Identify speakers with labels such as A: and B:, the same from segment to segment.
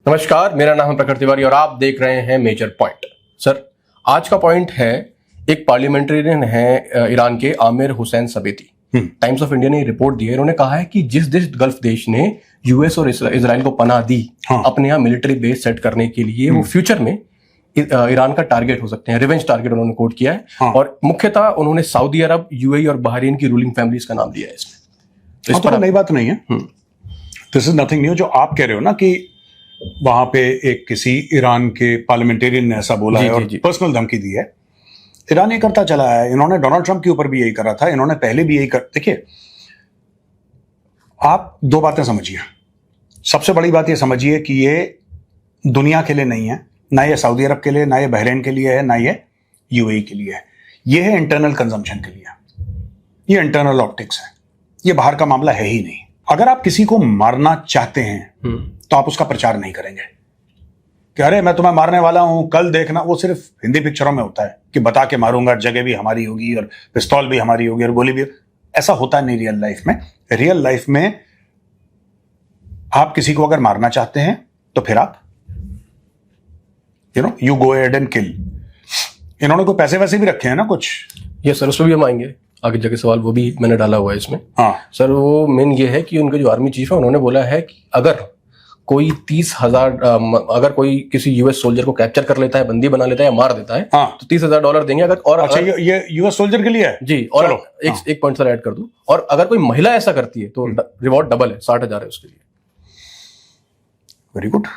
A: नमस्कार, मेरा नाम है प्रखर तिवारी और आप देख रहे हैं मेजर पॉइंट। सर, आज का पॉइंट है, एक पार्लियामेंटेरियन है ईरान के, आमिर हुसैन सवेती। टाइम्स ऑफ इंडिया ने रिपोर्ट दी है। इन्होंने कहा है कि जिस गल्फ देश ने यूएस और इजराइल को पनाह दी अपने यहाँ मिलिट्री बेस सेट करने के लिए, वो फ्यूचर में ईरान का टारगेट हो सकते हैं, रिवेंज टारगेट उन्होंने कोट किया है। और मुख्यतः उन्होंने सऊदी अरब, यूएई और बहरीन की रूलिंग फैमिलीज का नाम दिया है इसमें।
B: तो इस पर नई बात नहीं है, दिस इज नथिंग न्यू। जो आप कह रहे हो ना कि वहां पे एक किसी ईरान के पार्लियामेंटेरियन ने ऐसा बोला है और पर्सनल धमकी दी है, ईरान ये करता चला है। इन्होंने डोनाल्ड ट्रंप के ऊपर भी यही करा था, इन्होंने पहले भी यही कर। देखिए, आप दो बातें समझिए। सबसे बड़ी बात ये समझिए कि ये दुनिया के लिए नहीं है, ना ये सऊदी अरब के लिए, ना ये बहरीन के लिए है, ना ये यूएई के लिए है। ये है इंटरनल कंजम्पशन के लिए, ये इंटरनल ऑप्टिक्स है, ये बाहर का मामला है ही नहीं। अगर आप किसी को मारना चाहते हैं तो आप उसका प्रचार नहीं करेंगे कि अरे मैं तुम्हें मारने वाला हूं, कल देखना। वो सिर्फ हिंदी पिक्चरों में होता है कि बता के मारूंगा, जगह भी हमारी होगी और पिस्तौल भी हमारी होगी और गोली भी। ऐसा होता नहीं रियल लाइफ में। रियल लाइफ में आप किसी को अगर मारना चाहते हैं तो फिर आप you go ahead and kill. इन्होंने कोई पैसे वैसे भी रखे हैं ना कुछ।
A: यस सर, उसमें भी हम आएंगे, आगे जाके सवाल वो भी मैंने डाला हुआ है इसमें।
B: हाँ
A: सर, वो मेन ये है कि उनके जो आर्मी चीफ है उन्होंने बोला है कि अगर कोई 30,000 अगर कोई किसी यूएस सोल्जर को कैप्चर कर लेता है, बंदी बना लेता है या मार देता है, तो $30,000 देंगे। अगर और
B: अच्छा, ये यूएस सोल्जर के लिए है
A: जी। और एक पॉइंट सर ऐड कर दूं, और अगर कोई महिला ऐसा करती है तो रिवॉर्ड डबल है, 60,000 है उसके लिए।
B: Very good.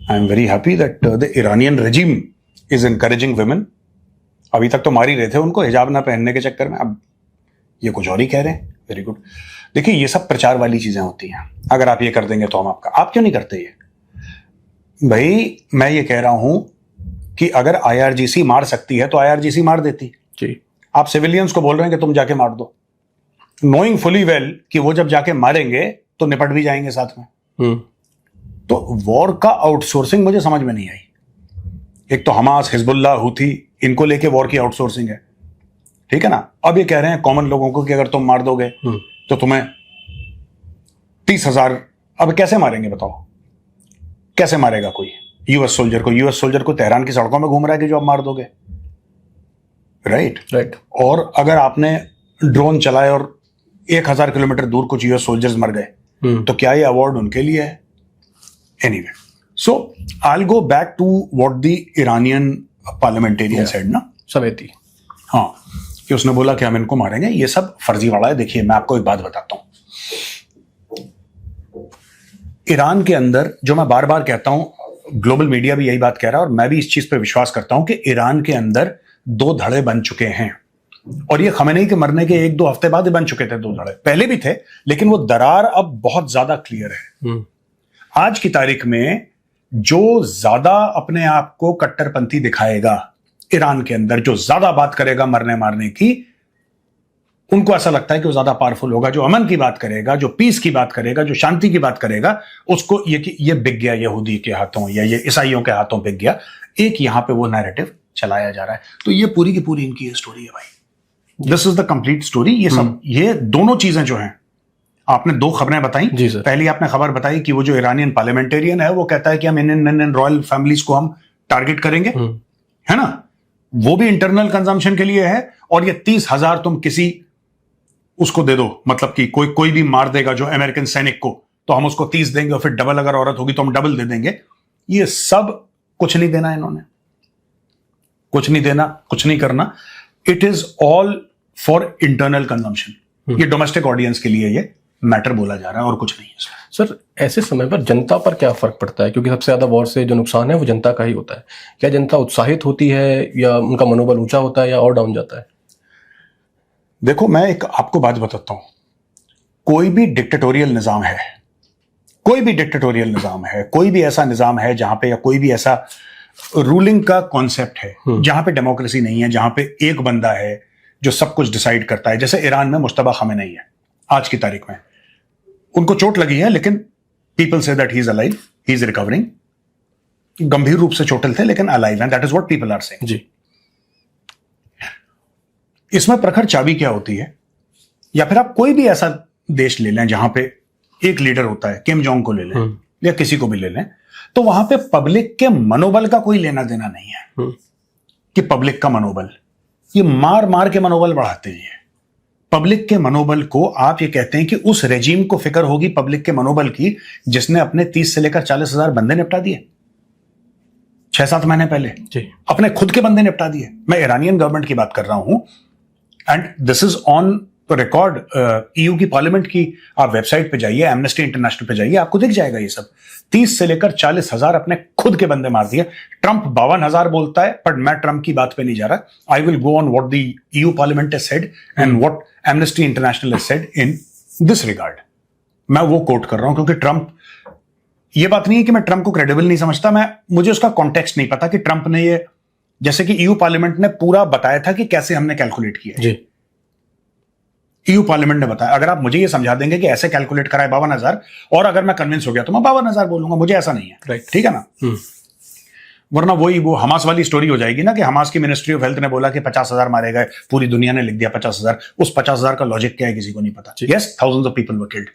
B: I am very happy that the Iranian regime is encouraging women. अभी तक तो मार ही रहे थे उनको हिजाब ना पहनने के चक्कर में, अब ये कुछ और ही कह रहे हैं। Very good. देखिए, ये सब प्रचार वाली चीजें होती हैं। अगर आप ये कर देंगे तो हम आपका, आप क्यों नहीं करते ये भाई? मैं ये कह रहा हूं कि अगर आईआरजीसी मार सकती है तो आईआरजीसी मार देती
A: जी। आप
B: सिविलियंस को बोल रहे हैं कि तुम जाके मार दो, नोइंग फुली वेल कि वो जब जाके मारेंगे तो निपट भी जाएंगे साथ में। तो वॉर का आउटसोर्सिंग मुझे समझ में नहीं आई। एक तो हमास, हिजबुल्लाह, हूथी, इनको लेके वॉर की आउटसोर्सिंग है, ठीक है ना। अब ये कह रहे हैं कॉमन लोगों को कि अगर तुम मार दोगे तो तुम्हें 30,000। अब कैसे मारेंगे बताओ? कैसे मारेगा कोई यूएस सोल्जर को? यूएस सोल्जर को तेहरान की सड़कों में घूम रहा है कि जो आप मार दोगे, राइट। और अगर आपने ड्रोन चलाए और 1,000 किलोमीटर दूर कुछ यूएस सोल्जर्स मर गए तो क्या ये अवार्ड उनके लिए है? Anyway, so I will go back to what the Iranian parliamentarian said ना,
A: सवेती।
B: हाँ, कि उसने बोला कि हम इनको मारेंगे। ये सब फर्जीवाड़ा है। देखिए, मैं आपको एक बात बताता हूं। ईरान के अंदर, जो मैं बार बार कहता हूं, ग्लोबल मीडिया भी यही बात कह रहा है और मैं भी इस चीज पे विश्वास करता हूं कि ईरान के अंदर 2 धड़े बन चुके हैं। और ये खमेनी के मरने के 1-2 हफ्ते बाद ही बन चुके थे 2 धड़े। पहले भी थे, लेकिन वो दरार अब बहुत ज्यादा क्लियर है। आज की तारीख में जो ज्यादा अपने आप को कट्टरपंथी दिखाएगा ईरान के अंदर, जो ज्यादा बात करेगा मरने मारने की, उनको ऐसा लगता है कि वो ज्यादा पावरफुल होगा। जो अमन की बात करेगा, जो पीस की बात करेगा, जो शांति की बात करेगा, उसको ये बिक गया यहूदी के हाथों या ये ईसाइयों के हाथों बिक गया। एक यहां पे वो नैरेटिव चलाया जा रहा है। तो ये पूरी की पूरी इनकी स्टोरी है भाई। This is the complete story. ये सब, ये दोनों चीजें जो हैं, आपने 2 खबरें बताई। पहली आपने खबर बताई कि वो जो इरानियन पार्लियामेंटेरियन है वो कहता है कि हम इंडियन रॉयल फैमिलीज को हम टारगेट करेंगे, है ना। वो भी इंटरनल कंजम्पशन के लिए है। और ये 30,000 तुम किसी उसको दे दो, मतलब कि कोई भी मार देगा जो अमेरिकन सैनिक को, तो हम उसको 30 देंगे और फिर डबल, अगर औरत होगी तो हम डबल दे देंगे। ये सब कुछ नहीं देना इन्होंने, कुछ नहीं देना, कुछ नहीं करना। It is all for internal consumption. ये डोमेस्टिक ऑडियंस के लिए ये मैटर बोला जा रहा है और कुछ नहीं है।
A: सर, ऐसे समय पर जनता पर क्या फर्क पड़ता है? क्योंकि सबसे ज्यादा वॉर से जो नुकसान है वो जनता का ही होता है। क्या जनता उत्साहित होती है या उनका मनोबल ऊंचा होता है या और डाउन जाता है?
B: देखो, मैं एक आपको बात बताता हूं। कोई भी डिक्टेटोरियल निजाम है, कोई भी डिक्टेटोरियल निजाम है, कोई भी ऐसा निजाम है जहां पे, या कोई भी ऐसा रूलिंग का कॉन्सेप्ट है जहां पे डेमोक्रेसी नहीं है, जहां पे एक बंदा है जो सब कुछ डिसाइड करता है। जैसे ईरान में मुश्तबा खामेनेई है आज की तारीख में। उनको चोट लगी है, लेकिन पीपल से that he is alive, he is recovering. गंभीर रूप से चोटिल थे लेकिन alive and that is what people are saying जी। इसमें प्रखर चाबी क्या होती है? या फिर आप कोई भी ऐसा देश ले लें जहां पे एक लीडर होता है, किम जोंग को ले लें, या किसी को भी ले लें, तो वहां पे पब्लिक के मनोबल का कोई लेना देना नहीं है कि पब्लिक का मनोबल, ये मार मार के मनोबल बढ़ाते हैं। पब्लिक के मनोबल को आप ये कहते हैं कि उस रेजिम को फिक्र होगी पब्लिक के मनोबल की जिसने अपने 30 से लेकर 40,000 बंदे निपटा दिए 6-7 महीने पहले
A: जी।
B: अपने खुद के बंदे निपटा दिए। मैं ईरानियन गवर्नमेंट की बात कर रहा हूं and this is on record. EU की पार्लियामेंट की आप वेबसाइट पे जाइए, एमनेस्टी इंटरनेशनल पे जाइए, आपको दिख जाएगा ये सब। 30 से लेकर 40,000 अपने खुद के बंदे मार दिए। ट्रंप 52,000 बोलता है, पर मैं ट्रंप की बात पे नहीं जा रहा। आई will go on what the EU parliament has said and what amnesty international has said in this regard. मैं वो कोट कर रहा हूं क्योंकि ट्रंप, ये बात नहीं है कि मैं ट्रंप को क्रेडिबल नहीं समझता, मुझे उसका कॉन्टेक्स्ट नहीं पता कि ट्रंप ने ये, जैसे कि ईयू पार्लियामेंट ने पूरा बताया था कि कैसे हमने कैलकुलेट किया
A: जी।
B: ईयू पार्लियामेंट ने बताया। अगर आप मुझे ये समझा देंगे कि ऐसे कैलकुलेट कराए 52,000 और अगर मैं कन्विंस हो गया तो मैं 52,000 बोलूंगा, मुझे ऐसा नहीं है।
A: राइट,
B: ठीक है ना। वरना वो हमास वाली स्टोरी हो जाएगी ना कि हमास की मिनिस्ट्री ऑफ हेल्थ ने बोला कि 50,000 मारे गए, पूरी दुनिया ने लिख दिया 50,000। उस 50,000 का लॉजिक क्या है किसी को नहीं पता। Yes, thousands of people were killed,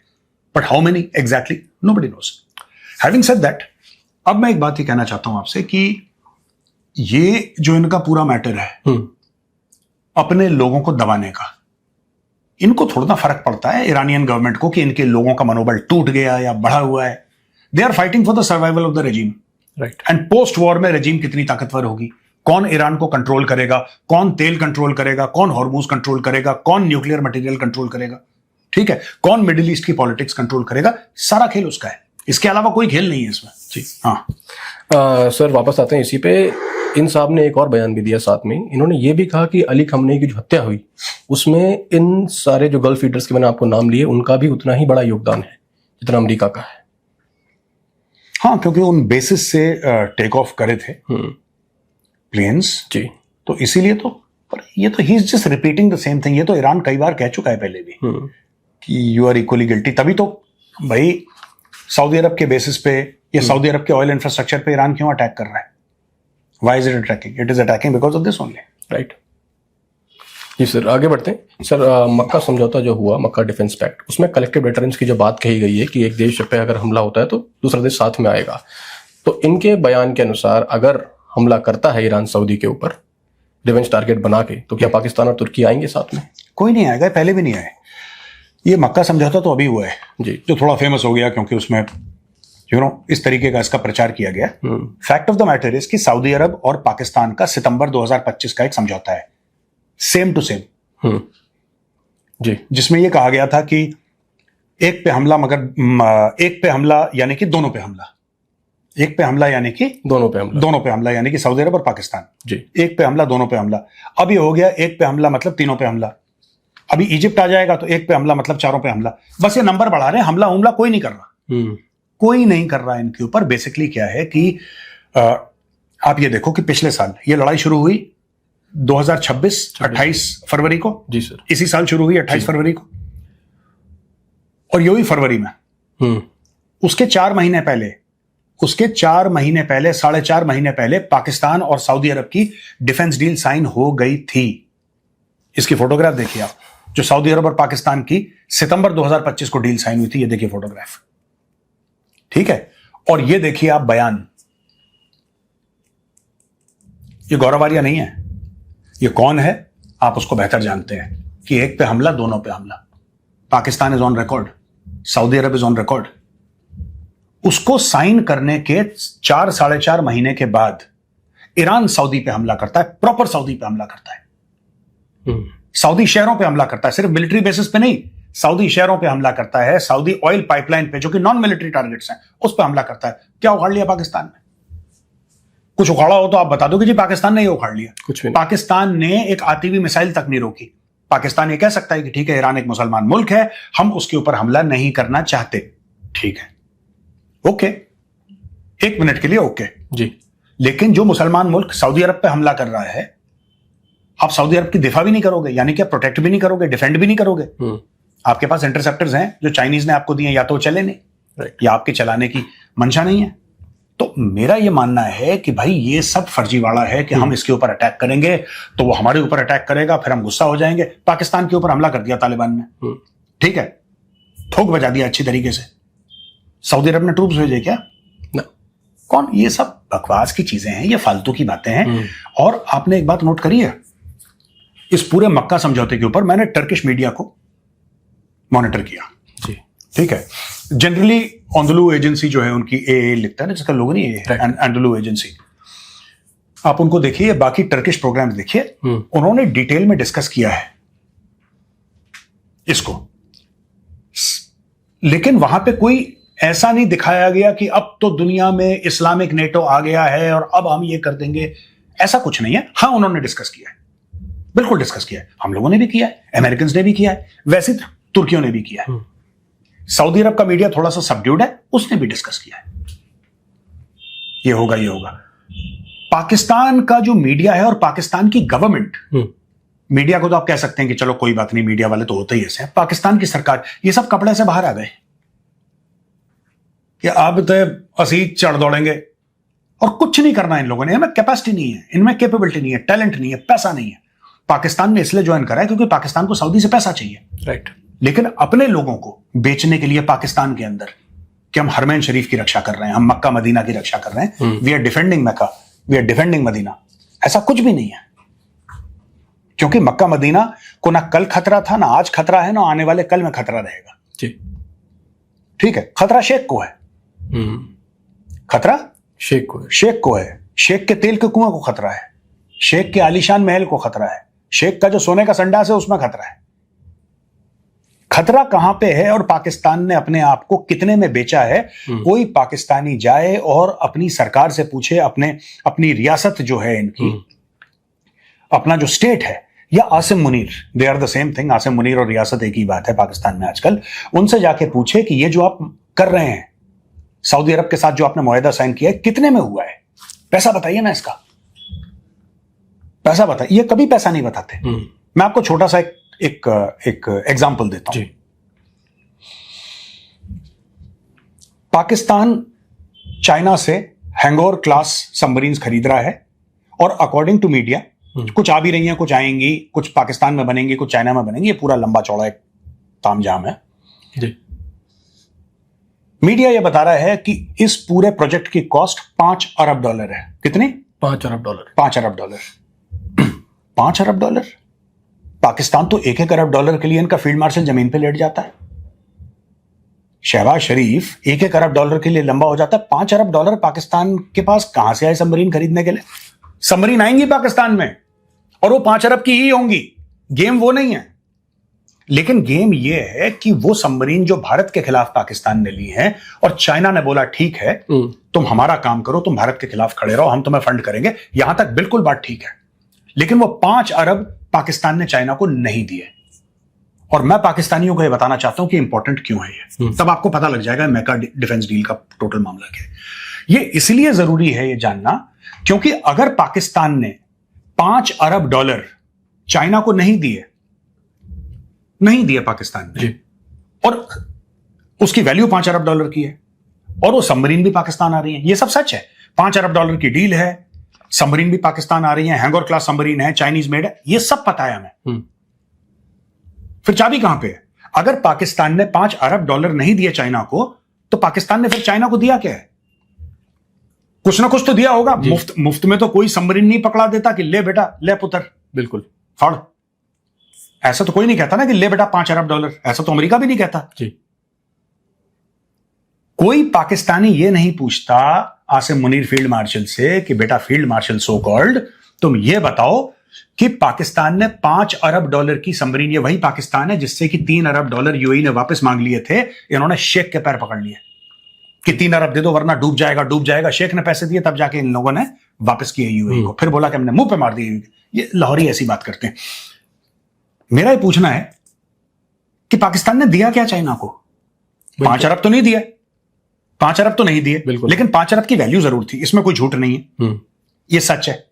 B: but how many exactly nobody nose. Having said that, अब मैं एक बात ही कहना चाहता हूं आपसे कि ये जो इनका पूरा मैटर है अपने लोगों को दबाने का, इनको थोड़ा ना फर्क पड़ता है ईरानियन गवर्नमेंट को कि इनके लोगों का मनोबल टूट गया या बढ़ा हुआ है। They are fighting for the survival of the regime.
A: Right.
B: And post war में रेजिम कितनी ताकतवर होगी, कौन ईरान को कंट्रोल करेगा, कौन तेल कंट्रोल करेगा, कौन हॉर्मूज कंट्रोल करेगा, कौन न्यूक्लियर मटेरियल कंट्रोल करेगा, ठीक है, कौन मिडिल ईस्ट की पॉलिटिक्स कंट्रोल करेगा, सारा खेल उसका है। इसके अलावा कोई खेल नहीं है इसमें।
A: जी।
B: हाँ
A: सर वापस आते हैं इसी पे। इन साहब ने एक और बयान भी दिया साथ में, इन्होंने ये भी कहा कि अली खamenei की जो हत्या हुई उसमें इन सारे जो गल्फ लीडर्स के मैंने आपको नाम लिए उनका भी उतना ही बड़ा योगदान है जितना अमेरिका का है।
B: हाँ, क्योंकि उन बेसिस से टेक ऑफ करे थे प्लेन्स
A: जी।
B: तो इसीलिए तो, पर ये तो he is just repeating the same thing. ये तो ईरान कई बार कह चुका है पहले भी कि यू आर इक्वली गिल्टी। तभी तो भाई सऊदी अरब के बेसिस पे या सऊदी अरब के ऑयल इंफ्रास्ट्रक्चर पे ईरान क्यों अटैक कर रहा है? Why is it attacking? It is attacking because of this only.
A: Right. जी सर, आगे बढ़ते हैं। सर मक्का समझौता जो हुआ, मक्का डिफेंस पैक्ट, उसमें कलेक्टिव डिटरेंस की जो बात कही गई है कि एक देश पे अगर हमला होता है तो दूसरा देश साथ में आएगा, तो इनके बयान के अनुसार अगर हमला करता है ईरान सऊदी के ऊपर रिवेंज टारगेट बना के, तो क्या पाकिस्तान और तुर्की आएंगे साथ में?
B: कोई नहीं आएगा, पहले भी नहीं आए। ये मक्का समझौता तो अभी हुआ है
A: जी,
B: जो थोड़ा फेमस हो गया क्योंकि उसमें इस तरीके का इसका प्रचार किया गया। Fact of the matter is कि सऊदी अरब और पाकिस्तान का सितंबर 2025 का एक समझौता है, सेम टू सेम
A: जी,
B: जिसमें यह कहा गया था कि एक पे हमला, मगर एक पे हमला यानी कि दोनों पे हमला, एक पे हमला यानी कि
A: दोनों पे हमला
B: यानी कि सऊदी अरब और पाकिस्तान
A: जी,
B: एक पे हमला दोनों पे हमला। अब ये हो गया एक पे हमला मतलब तीनों पे हमला। अभी इजिप्ट आ जाएगा तो एक पे हमला मतलब चारों पे हमला। बस ये नंबर बढ़ा रहे हैं, हमला कोई नहीं कर रहा, कोई नहीं कर रहा इनके ऊपर। बेसिकली क्या है कि आप ये देखो कि पिछले साल ये लड़ाई शुरू हुई 2026 28 फरवरी को। जी सर, इसी साल शुरू हुई 28 फरवरी को, और ये हुई फरवरी में। उसके 4 महीने पहले, 4.5 महीने पहले पाकिस्तान और सऊदी अरब की डिफेंस डील साइन हो गई थी। इसकी फोटोग्राफ देखिए आप, जो सऊदी अरब और पाकिस्तान की सितंबर 2025 को डील साइन हुई थी। ये देखिए फोटोग्राफ, ठीक है। और ये देखिए आप बयान, ये गौरव आर्या नहीं है, ये कौन है आप उसको बेहतर जानते हैं कि एक पे हमला दोनों पे हमला। Pakistan is on record, Saudi Arab is on record. उसको साइन करने के 4-4.5 महीने के बाद ईरान सऊदी पे हमला करता है, प्रॉपर सऊदी पे हमला करता है, सऊदी शहरों पे हमला करता है, सिर्फ मिलिट्री बेसिस पे नहीं, सऊदी शहरों पे हमला करता है, सऊदी ऑयल पाइपलाइन पे जो कि नॉन मिलिट्री टारगेट्स हैं उस पे हमला करता है। क्या उखाड़ लिया पाकिस्तान में? कुछ उखाड़ा हो तो आप बता दो कि जी पाकिस्तान ने ये उखाड़ लिया।
A: कुछ भी नहीं।
B: पाकिस्तान ने एक आती हुई मिसाइल तक नहीं रोकी। पाकिस्तान ये कह सकता है कि ठीक है ईरान एक मुसलमान मुल्क है, हम उसके ऊपर हमला नहीं करना चाहते, ठीक है, ओके, 1 मिनट के लिए ओके
A: जी।
B: लेकिन जो मुसलमान मुल्क सऊदी अरब पे हमला कर रहा है, आप सऊदी अरब की दिफा भी नहीं करोगे, यानी कि आप प्रोटेक्ट भी नहीं करोगे, डिफेंड भी नहीं करोगे। आपके पास इंटरसेप्टर्स हैं जो चाइनीज ने आपको दिए, या तो चले नहीं या आपके चलाने की मंशा नहीं है। तो मेरा ये मानना है कि भाई ये सब फर्जीवाड़ा है कि हम इसके ऊपर अटैक करेंगे तो वो हमारे ऊपर अटैक करेगा, फिर हम गुस्सा हो जाएंगे। पाकिस्तान के ऊपर हमला कर दिया तालिबान ने, ठीक है, ठोक बजा दिया अच्छी तरीके से, सऊदी अरब ने ट्रूप्स भेजे क्या?
A: ना।
B: कौन? ये सब बकवास की चीजें हैं, ये फालतू की बातें हैं। और आपने एक बात नोट करी है, इस पूरे मक्का समझौते के ऊपर मैंने टर्किश मीडिया को मॉनिटर किया
A: जी।
B: ठीक है। जनरली अंदलू एजेंसी जो है उनकी ए लिखता है ना, जिसका लोगो नहीं है अंदलू एजेंसी, आप उनको देखिए, बाकी टर्किश प्रोग्राम्स देखिए, उन्होंने डिटेल में डिस्कस किया है इसको, लेकिन वहां पे कोई ऐसा नहीं दिखाया गया कि अब तो दुनिया में इस्लामिक नेटो आ गया है और अब हम ये कर देंगे, ऐसा कुछ नहीं है। हाँ, उन्होंने डिस्कस किया है, बिल्कुल डिस्कस किया है, हम लोगों ने भी किया है, अमेरिकन ने भी किया है, वैसे तुर्कियों ने भी किया है। सऊदी अरब का मीडिया थोड़ा सा सबड्यूड है, उसने भी डिस्कस किया है, ये होगा ये होगा। पाकिस्तान का जो मीडिया है और पाकिस्तान की गवर्नमेंट, मीडिया को तो आप कह सकते हैं कि चलो कोई बात नहीं, मीडिया वाले तो होते ही ऐसे हैं, पाकिस्तान की सरकार, ये सब कपड़े से बाहर आ गए कि अब तो असी चढ़ दौड़ेंगे और कुछ नहीं करना इन लोगों ने। इनमें कैपेसिटी नहीं है, इनमें कैपेबिलिटी नहीं है, टैलेंट नहीं है, पैसा नहीं है। पाकिस्तान ने इसलिए ज्वाइन करा है क्योंकि पाकिस्तान को सऊदी से पैसा चाहिए,
A: राइट।
B: लेकिन अपने लोगों को बेचने के लिए पाकिस्तान के अंदर कि हम हरमैन शरीफ की रक्षा कर रहे हैं, हम मक्का मदीना की रक्षा कर रहे हैं, we are defending Mecca, we are defending Medina, ऐसा कुछ भी नहीं है। क्योंकि मक्का मदीना को ना कल खतरा था, ना आज खतरा है, ना आने वाले कल में खतरा रहेगा
A: जी।
B: ठीक है। खतरा शेख को है, खतरा
A: शेख को है,
B: शेख को है, शेख के तेल के कुएं को खतरा है, शेख के आलीशान महल को खतरा है, शेख का जो सोने का संडास है उसमें खतरा है। खतरा कहां पे है और पाकिस्तान ने अपने आप को कितने में बेचा है? कोई पाकिस्तानी जाए और अपनी सरकार से पूछे, अपनी रियासत जो है इनकी, अपना जो स्टेट है, या Asim Munir, they are the same thing, Asim Munir और रियासत एक ही बात है पाकिस्तान में आजकल, उनसे जाके पूछे कि ये जो आप कर रहे हैं सऊदी अरब के साथ, जो आपने मुआहदा साइन किया है, कितने में हुआ है? पैसा बताइए ना, इसका पैसा बताइए। ये कभी पैसा नहीं बताते। मैं आपको छोटा सा एक एग्जाम्पल देता हूं। पाकिस्तान चाइना से हैंगओवर क्लास सबमरीन्स खरीद रहा है और अकॉर्डिंग टू मीडिया कुछ आ भी रही हैं, कुछ आएंगी, कुछ पाकिस्तान में बनेंगी, कुछ चाइना में बनेंगी, ये पूरा लंबा चौड़ा एक तामझाम है जी। मीडिया ये बता रहा है कि इस पूरे प्रोजेक्ट की कॉस्ट $5 अरब है। कितनी? $5 अरब। $5 अरब। $5 अरब। पाकिस्तान तो $1 अरब के लिए इनका फील्ड मार्शल जमीन पे लेट जाता है। शहबाज शरीफ $1 अरब के लिए लंबा हो जाता है। $5 अरब पाकिस्तान के पास कहां से आए सबमरीन खरीदने के लिए? सबमरीन आएंगी पाकिस्तान में और वो 5 अरब की ही होंगी। गेम वो नहीं है, लेकिन गेम ये है कि वो सबमरीन जो भारत के खिलाफ पाकिस्तान ने ली है और चाइना ने बोला ठीक है तुम हमारा काम करो, तुम भारत के खिलाफ खड़े रहो, हम तुम्हें फंड करेंगे, यहां तक बिल्कुल बात ठीक है। लेकिन वो 5 अरब पाकिस्तान ने चाइना को नहीं दिए। और मैं पाकिस्तानियों को यह बताना चाहता हूं कि इंपॉर्टेंट क्यों है ये, तब आपको पता लग जाएगा मेका डिफेंस डील का टोटल मामला क्या है। ये इसलिए जरूरी है ये जानना क्योंकि अगर पाकिस्तान ने $5 अरब चाइना को नहीं दिए पाकिस्तान ने, और उसकी वैल्यू $5 अरब की है और वो सबमरीन भी पाकिस्तान आ रही है, ये सब सच है। $5 अरब की डील है, सबमरीन भी पाकिस्तान आ रही है, हैंगओवर क्लास सबमरीन है, चाइनीज मेड है, ये सब पता है हमें। फिर चाबी कहां पे है? अगर पाकिस्तान ने $5 अरब नहीं दिए चाइना को, तो पाकिस्तान ने फिर चाइना को दिया क्या है? कुछ ना कुछ तो दिया होगा। मुफ्त में तो कोई सबमरीन नहीं पकड़ा देता कि ले बेटा, ले पुत्र,
A: बिल्कुल
B: फाड़। ऐसा तो कोई नहीं कहता ना कि ले बेटा $5 अरब, ऐसा तो अमेरिका भी नहीं कहता
A: जी।
B: कोई पाकिस्तानी ये नहीं पूछता आसिम मुनीर फील्ड मार्शल से कि बेटा फील्ड मार्शल सो कॉल्ड, तुम ये बताओ कि पाकिस्तान ने $5 अरब की सबमरीन, ये वही पाकिस्तान है जिससे कि $3 अरब यूएई ने वापस मांग लिए थे, इन्होंने शेख के पैर पकड़ लिए कि 3 अरब दे दो वरना डूब जाएगा। शेख ने पैसे दिए, तब जाके इन लोगों ने वापस किए यूएई को। फिर बोला कि हमने मुंह पे मार दिए। ये लाहौरी ऐसी बात करते हैं। मेरा ये पूछना है कि पाकिस्तान ने दिया क्या चाइना को? 5 अरब तो नहीं दिया, 5 अरब तो नहीं दिए, लेकिन 5 अरब की वैल्यू जरूर थी, इसमें कोई झूठ नहीं है, ये सच है।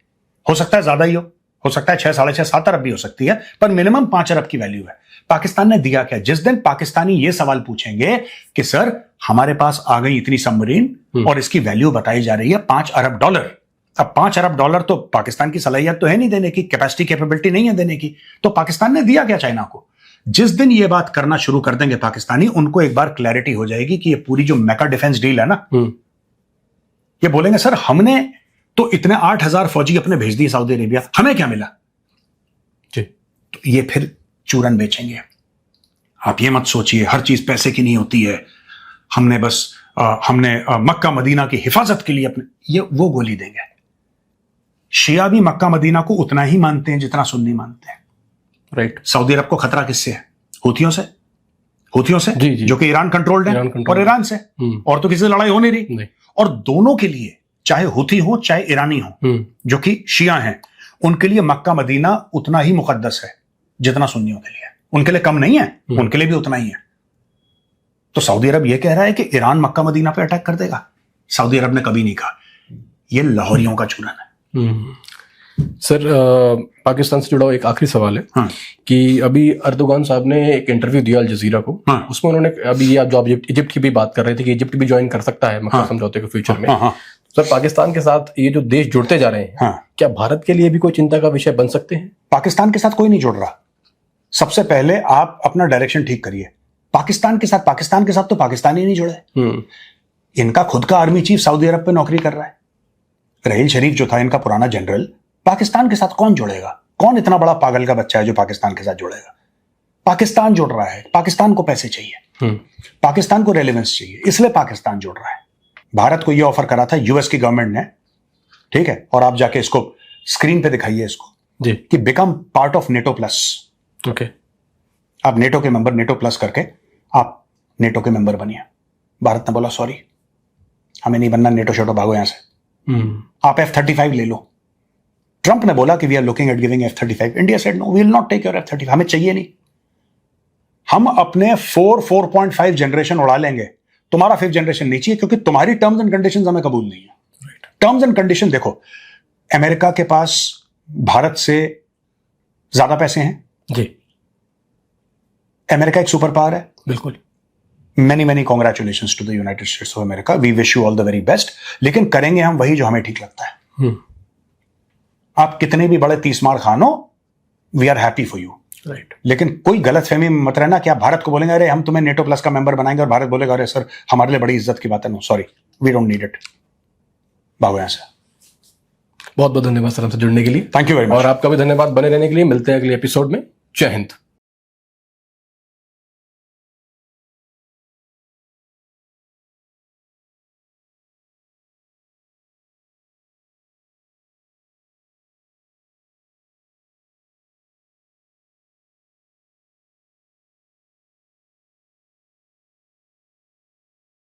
B: हो सकता है ज्यादा ही हो सकता है 6, 6.5, 7 अरब भी हो सकती है, पर मिनिमम 5 अरब की वैल्यू है। पाकिस्तान ने दिया क्या? जिस दिन पाकिस्तानी ये सवाल पूछेंगे कि सर हमारे पास आ गई इतनी सबमरीन और इसकी वैल्यू बताई जा रही है $5 अरब, अब $5 अरब तो पाकिस्तान की सलाहियत तो है नहीं देने की, कैपेसिटी कैपेबिलिटी नहीं है देने की, तो पाकिस्तान ने दिया क्या चाइना को? जिस दिन ये बात करना शुरू कर देंगे पाकिस्तानी, उनको एक बार क्लैरिटी हो जाएगी कि ये पूरी जो मेका डिफेंस डील है ना, ये बोलेंगे सर हमने तो इतने 8,000 फौजी अपने भेज दिए सऊदी अरेबिया, हमें क्या मिला
A: जी।
B: तो ये फिर चूरन बेचेंगे। आप ये मत सोचिए हर चीज पैसे की नहीं होती है, हमने बस मक्का मदीना की हिफाजत के लिए अपने, ये वो गोली देंगे। शिया भी मक्का मदीना को उतना ही मानते हैं जितना सुन्नी मानते हैं।
A: राइट।
B: सऊदी अरब को खतरा किससे है? हुथियों से,
A: जी, जी।
B: जो कि ईरान कंट्रोल्ड है, और ईरान से, और तो किसी से लड़ाई हो नहीं रही। और दोनों के लिए, चाहे हुथी हो चाहे ईरानी हो, जो कि शिया हैं, उनके लिए मक्का मदीना उतना ही मुकद्दस है जितना सुन्नियों के लिए। उनके लिए कम नहीं है, उनके लिए भी उतना ही है। तो सऊदी अरब यह कह रहा है कि ईरान मक्का मदीना पे अटैक कर देगा। सऊदी अरब ने कभी नहीं कहा। यह लाहौरियों का चूरन है।
A: सर, पाकिस्तान से जुड़ा एक आखिरी सवाल है।
B: हाँ।
A: कि अभी अर्दोगान साहब ने एक इंटरव्यू दिया अल जजीरा को।
B: हाँ।
A: उसमें उन्होंने अभी ये जो आप इजिप्ट की भी बात कर रहे थे कि इजिप्ट भी ज्वाइन कर सकता है मक्का समझौते के फ्यूचर में। सर, पाकिस्तान के साथ ये जो देश जुड़ते जा रहे हैं, क्या भारत के लिए भी कोई चिंता का विषय बन सकते हैं?
B: पाकिस्तान के साथ कोई नहीं जुड़ रहा। सबसे पहले आप अपना डायरेक्शन ठीक करिए। पाकिस्तान के साथ तो पाकिस्तान ही नहीं जुड़े। इनका खुद का आर्मी चीफ सऊदी अरब पे नौकरी कर रहा है। रहील शरीफ जो था इनका पुराना जनरल, पाकिस्तान के साथ कौन जुड़ेगा? कौन इतना बड़ा पागल का बच्चा है जो पाकिस्तान के साथ जुड़ेगा? पाकिस्तान जुड़ रहा है। पाकिस्तान को पैसे चाहिए, पाकिस्तान को रेलेवेंस चाहिए, इसलिए पाकिस्तान जुड़ रहा है। भारत को यह ऑफर करा था यूएस की गवर्नमेंट ने, ठीक है, और आप जाके इसको स्क्रीन पे दिखाइए इसको
A: जी,
B: कि become part of NATO plus.
A: Okay,
B: आप नेटो के मेंबर, नेटो प्लस करके आप नेटो के मेंबर बनिए। भारत ने बोला सॉरी, हमें नहीं बनना, नेटो शोटो, भागो यहां से। आप F-35 ले लो। ट्रंप ने बोला कि we are looking at giving F-35। India said no, we will not take your F-35, हमें चाहिए नहीं। हम अपने 4.5 जनरेशन उड़ा लेंगे, तुम्हारा 5th जनरेशन नहीं चाहिए, क्योंकि तुम्हारी टर्म्स एंड कंडीशंस हमें कबूल नहीं है। टर्म्स एंड कंडीशन देखो, अमेरिका के पास भारत से ज्यादा पैसे हैं
A: जी।
B: अमेरिका एक सुपर पावर है,
A: बिल्कुल।
B: many congratulations to the United States of America, we wish you all the very best। लेकिन करेंगे हम वही जो हमें ठीक लगता है। आप कितने भी बड़े 30 मार खानो, we are happy for you.
A: Right.
B: लेकिन कोई गलत फहमी में मत रहना कि आप भारत को बोलेंगे अरे हम तुम्हें नेटो प्लस का मेंबर बनाएंगे, और भारत बोलेगा अरे सर हमारे लिए बड़ी इज्जत की बात है। No sorry, we don't need it, भागो यहां से।
A: बहुत बहुत धन्यवाद सर हमसे जुड़ने के लिए।
B: Thank you very much.
A: और आपका भी धन्यवाद बने रहने के लिए। मिलते हैं अगले एपिसोड में। जय हिंद।